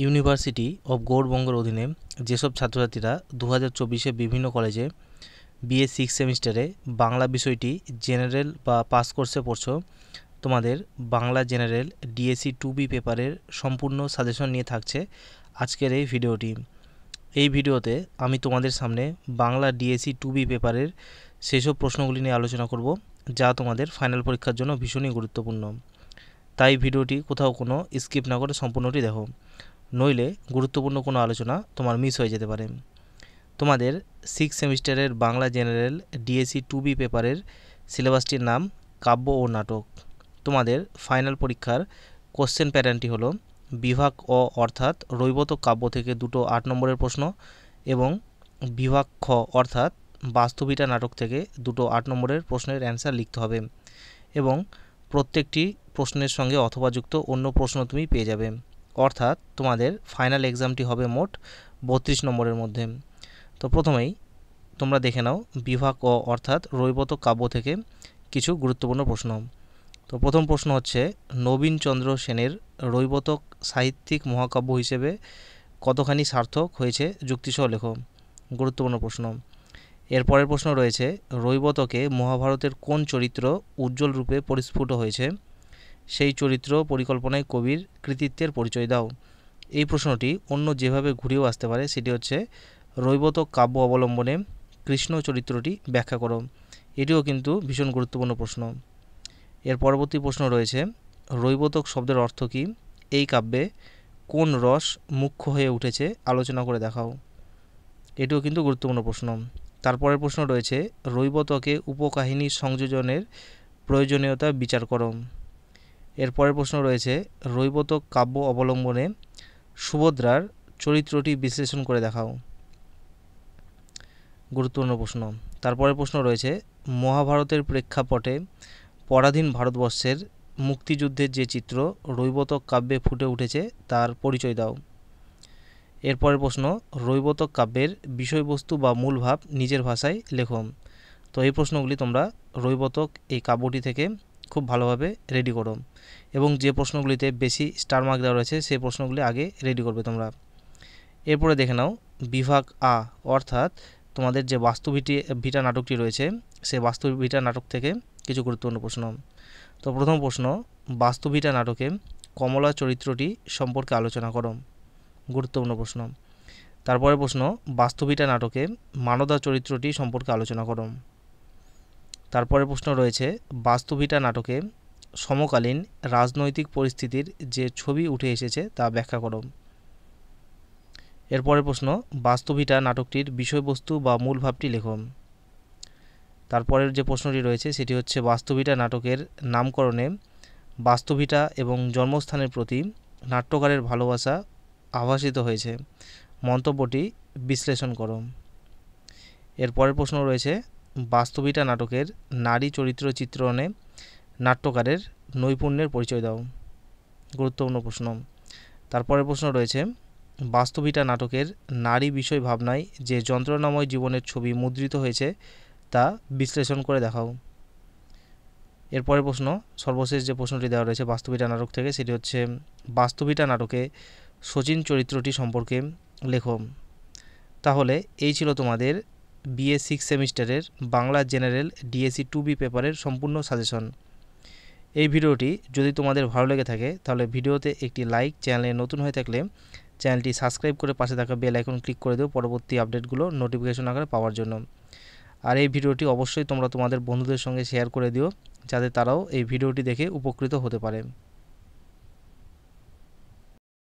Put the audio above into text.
University of গৌড়বঙ্গের অধীনে যেসব ছাত্রছাত্রীরা 2024-এ বিভিন্ন কলেজে বিএ 6 সেমিস্টারে বাংলা বিষয়টি জেনারেল বা পাস কোর্সে পড়ছো, তোমাদের বাংলা জেনারেল ডিএসসি 2B পেপারের সম্পূর্ণ সাজেশন নিয়ে থাকছে আজকের এই ভিডিওটি। এই ভিডিওতে আমি তোমাদের সামনে বাংলা ডিএসসি 2B পেপারের সেসব প্রশ্নগুলি নিয়ে আলোচনা করব যা তোমাদের ফাইনাল পরীক্ষার জন্য ভীষণই গুরুত্বপূর্ণ। তাই ভিডিওটি কোথাও কোনো স্কিপ না করে সম্পূর্ণটি দেখো, নইলে গুরুত্বপূর্ণ কোনো আলোচনা তোমার মিস হয়ে যেতে পারে। তোমাদের 6 সেমিস্টারের বাংলা জেনারেল ডিএসসি 2B পেপারের সিলেবাসটির নাম কাব্য ও নাটক। তোমাদের ফাইনাল পরীক্ষার কোশ্চেন প্যাটার্নটি হলো বিভাগ অ অর্থাৎ রৈবত কাব্য থেকে দুটো 8 নম্বরের প্রশ্ন এবং বিভাগ খ অর্থাৎ বাস্তবিটা নাটক থেকে দুটো 8 নম্বরের প্রশ্নের অ্যান্সার লিখতে হবে এবং প্রত্যেকটি প্রশ্নের সঙ্গে অথবা যুক্ত অন্য প্রশ্ন তুমি পেয়ে যাবে। অর্থাৎ তোমাদের ফাইনাল এক্সামটি হবে মোট 32 নম্বরের মধ্যে। তো প্রথমেই তোমরা দেখে নাও বিভাগ অ অর্থাৎ রৈবত কাব্য থেকে কিছু গুরুত্বপূর্ণ প্রশ্ন। তো প্রথম প্রশ্ন হচ্ছে, নবীনচন্দ্র সেনের রৈবতক সাহিত্যিক মহাকাব্য হিসেবে কতখানি সার্থক হয়েছে যুক্তিসহ লেখো। গুরুত্বপূর্ণ প্রশ্ন। এরপরের প্রশ্ন রয়েছে, রৈবতকে মহাভারতের কোন চরিত্র উজ্জ্বল রূপে পরিস্ফুট হয়েছে, সেই চরিত্র পরিকল্পনায় কবির কৃতিত্বের পরিচয় দাও। এই প্রশ্নটি অন্য যেভাবে ঘুরেও আসতে পারে, সেটি হচ্ছে রৈবতক কাব্য অবলম্বনে কৃষ্ণ চরিত্রটি ব্যাখ্যা করো। এটিও কিন্তু ভীষণ গুরুত্বপূর্ণ প্রশ্ন। এর পরবর্তী প্রশ্ন রয়েছে, রৈবতক শব্দের অর্থ কী, এই কাব্যে কোন রস মুখ্য হয়ে উঠেছে আলোচনা করে দেখাও। এটিও কিন্তু গুরুত্বপূর্ণ প্রশ্ন। তারপরের প্রশ্ন রয়েছে, রৈবতকে উপকাহিনী সংযোজনের প্রয়োজনীয়তা বিচার করো। এরপরের প্রশ্ন রয়েছে, রৈবতক কাব্য অবলম্বনে সুভদ্রার চরিত্রটি বিশ্লেষণ করে দেখাও। গুরুত্বপূর্ণ প্রশ্ন। তারপরের প্রশ্ন রয়েছে, মহাভারতের প্রেক্ষাপটে পরাধীন ভারতবর্ষের মুক্তিযুদ্ধের যে চিত্র রৈবতক কাব্যে ফুটে উঠেছে তার পরিচয় দাও। এরপরের প্রশ্ন, রৈবতক কাব্যের বিষয়বস্তু বা মূল ভাব নিজের ভাষায় লেখো। তো এই প্রশ্নগুলি তোমরা রৈবতক এই কাব্যটি থেকে খুব ভালোভাবে রেডি করো এবং যে প্রশ্নগুলিতে বেশি স্টার মার্ক দেওয়া রয়েছে সেই প্রশ্নগুলি আগে রেডি করবে তোমরা। এরপরে দেখে নাও বিভাগ আ অর্থাৎ তোমাদের যে বাস্তবিটা নাটকটি রয়েছে সেই বাস্তবিটা নাটক থেকে কিছু গুরুত্বপূর্ণ প্রশ্ন। তো প্রথম প্রশ্ন, বাস্তবিটা নাটকে কমলা চরিত্রটি সম্পর্কে আলোচনা করো। গুরুত্বপূর্ণ প্রশ্ন। তারপরে প্রশ্ন, বাস্তবিটা নাটকে মানদা চরিত্রটি সম্পর্কে আলোচনা করো। তারপরে প্রশ্ন রয়েছে, বাস্তবিটা নাটকে সমকালীন রাজনৈতিক পরিস্থিতির যে ছবি উঠে এসেছে তা ব্যাখ্যা করো। এরপরের প্রশ্ন, বাস্তবিটা নাটকটির বিষয়বস্তু বা মূল ভাবটি লেখো। তারপরের যে প্রশ্নটি রয়েছে সেটি হচ্ছে, বাস্তবিটা নাটকের নামকরণে বাস্তবিটা এবং জন্মস্থানের প্রতি নাট্যকারের ভালোবাসা আভাসিত হয়েছে, মন্তব্যটি বিশ্লেষণ করো। এরপরের প্রশ্ন রয়েছে, বাস্তবিটা নাটকের নারী চরিত্র চিত্রণে নাট্যকারের নৈপুণ্যের পরিচয় দাও। গুরুত্বপূর্ণ প্রশ্ন। তারপরের প্রশ্ন রয়েছে, বাস্তবিটা নাটকের নারী বিষয় ভাবনায় যে যন্ত্রণাময় জীবনের ছবি মুদ্রিত হয়েছে তা বিশ্লেষণ করে দেখাও। এরপরের প্রশ্ন, সর্বশেষ যে প্রশ্নটি দেওয়া রয়েছে বাস্তবিটা নাটক থেকে, সেটি হচ্ছে, বাস্তবিটা নাটকে শচীন চরিত্রটি সম্পর্কে লেখো। তাহলে এই ছিল তোমাদের বিএ 6 সেমিস্টারের বাংলা জেনারেল ডিএসসি 2B পেপারের সম্পূর্ণ সাজেশন। এই ভিডিওটি যদি তোমাদের ভালো লেগে থাকে তাহলে ভিডিওতে একটি লাইক, চ্যানেলে নতুন হয়ে থাকলে চ্যানেলটি সাবস্ক্রাইব করে পাশে থাকা বেল আইকন ক্লিক করে দিও পরবর্তী আপডেটগুলো নোটিফিকেশন আকারে পাওয়ার জন্য। আর এই ভিডিওটি অবশ্যই তোমরা তোমাদের বন্ধুদের সঙ্গে শেয়ার করে দিও যাতে তারাও এই ভিডিওটি দেখে উপকৃত হতে পারে।